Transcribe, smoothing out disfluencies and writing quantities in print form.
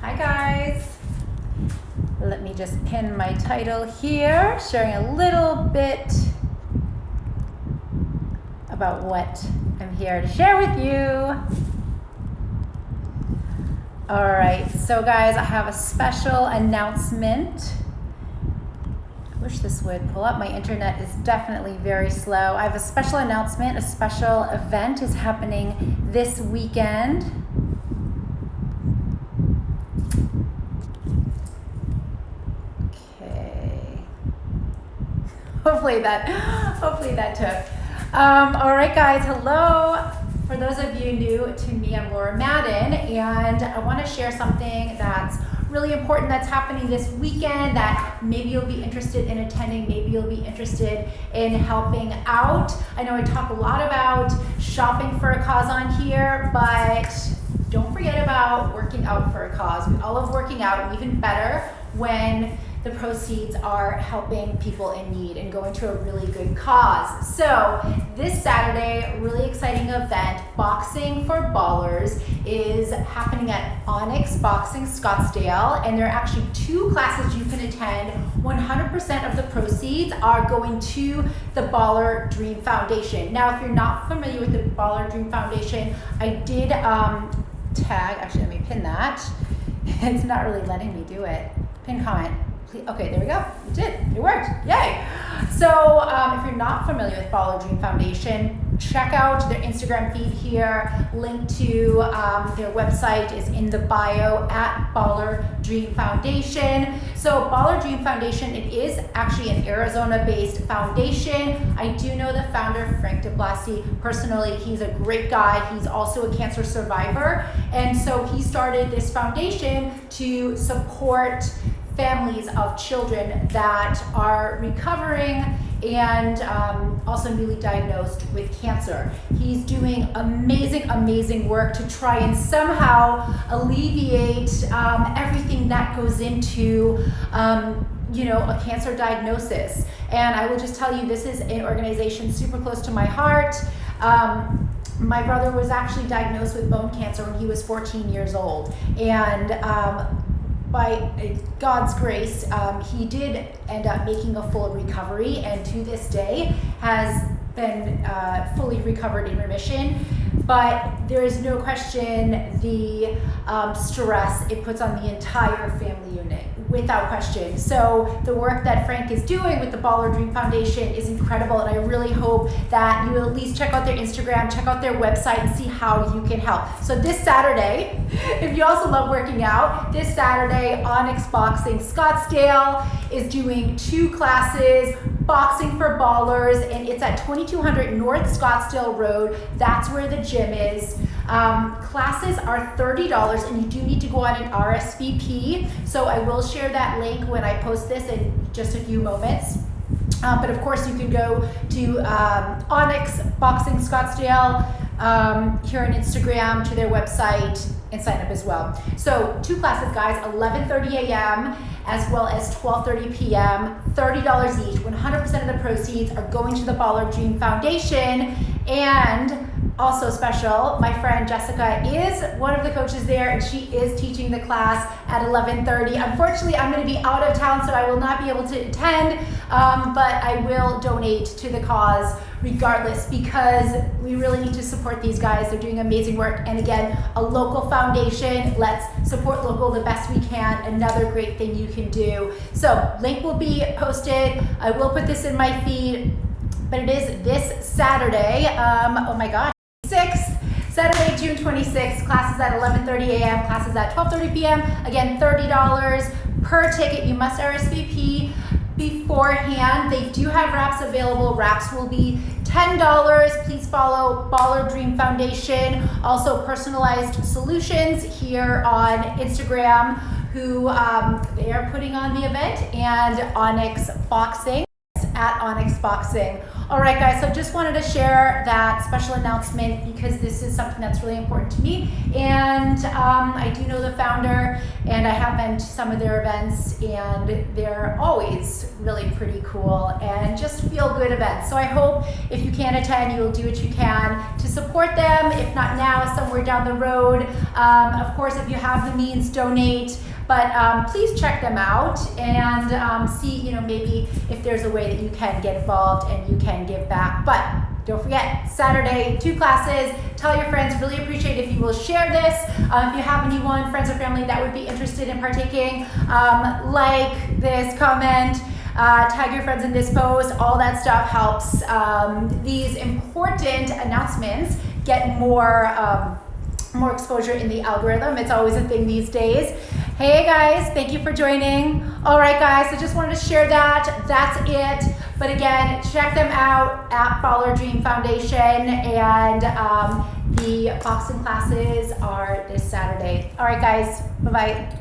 Hi guys. Let me just pin my title here, sharing a little bit about what I'm here to share with you. All right, so guys, I have a special announcement. I wish this would pull up. My internet is definitely very slow. I have a special announcement. A special event is happening this weekend. Okay. Hopefully that took. All right, guys. Hello. For those of you new to me, I'm Laura Madden, and I want to share something that's really important that's happening this weekend that maybe you'll be interested in attending, maybe you'll be interested in helping out. I know I talk a lot about shopping for a cause on here, but don't forget about working out for a cause. We all love working out, and even better when the proceeds are helping people in need and going to a really good cause. So this Saturday, really exciting event, Boxing for Ballers, is happening at Onyx Boxing Scottsdale, and there are actually 2 classes you can attend. 100% of the proceeds are going to the Baller Dream Foundation. Now, if you're not familiar with the Baller Dream Foundation, I did tag, actually let me pin that. It's not really letting me do it. Pin comment. Okay, there we go. It did. It worked. Yay. So if you're not familiar with Baller Dream Foundation, check out their Instagram feed here. Link to their website is in the bio at Baller Dream Foundation. So Baller Dream Foundation, it is actually an Arizona-based foundation. I do know the founder, Frank DeBlasi, personally. He's a great guy. He's also a cancer survivor. And so he started this foundation to support families of children that are recovering and also newly diagnosed with cancer. He's doing amazing work to try and somehow alleviate everything that goes into a cancer diagnosis. And I will just tell you, this is an organization super close to my heart. My brother was actually diagnosed with bone cancer when he was 14 years old, and by God's grace, he did end up making a full recovery, and to this day has been fully recovered in remission. But there is no question the stress it puts on the entire family unit, without question. So the work that Frank is doing with the Baller Dream Foundation is incredible, and I really hope that you will at least check out their Instagram, check out their website, and see how you can help. So this Saturday, if you also love working out, this Saturday, Onyx Boxing Scottsdale is doing 2 classes, Boxing for Ballers, and it's at 2200 North Scottsdale Road. That's where the gym is. Classes are $30, and you do need to go on an RSVP. So I will share that link when I post this in just a few moments. But of course, you can go to Onyx Boxing Scottsdale here on Instagram, to their website, and sign up as well. So 2 classes, guys, 11:30 a.m. as well as 12:30 p.m., $30 each. 100% of the proceeds are going to the Baller Dream Foundation. And also special, my friend Jessica is one of the coaches there, and she is teaching the class at 11:30. Unfortunately, I'm going to be out of town, so I will not be able to attend, but I will donate to the cause regardless, because we really need to support these guys. They're doing amazing work, and again, a local foundation. Let's support local the best we can. Another great thing you can do. So link will be posted. I will put this in my feed, but it is this Saturday. Oh my gosh. 6th, Saturday, June 26th, classes at 11:30 a.m., classes at 12:30 p.m. Again, $30 per ticket. You must RSVP beforehand. They do have wraps available. Wraps will be $10. Please follow Baller Dream Foundation, also Personalized Solutions here on Instagram, who they are putting on the event, and Onyx Boxing at Onyx Boxing. All right, guys, so just wanted to share that special announcement because this is something that's really important to me. And I do know the founder, and I have been to some of their events, and they're always really pretty cool and just feel good events. So I hope if you can attend, you'll do what you can to support them. If not now, somewhere down the road. Of course, if you have the means, donate. But please check them out and see, maybe if there's a way that you can get involved and you can give back. But don't forget, Saturday, 2 classes. Tell your friends. Really appreciate if you will share this. If you have anyone, friends or family that would be interested in partaking, like this, comment, tag your friends in this post. All that stuff helps these important announcements get more exposure in the algorithm. It's always a thing these days. Hey guys, thank you for joining. All right guys, I just wanted to share that. That's it. But again, check them out at Follow Dream Foundation, and the boxing classes are this Saturday. All right guys, bye-bye.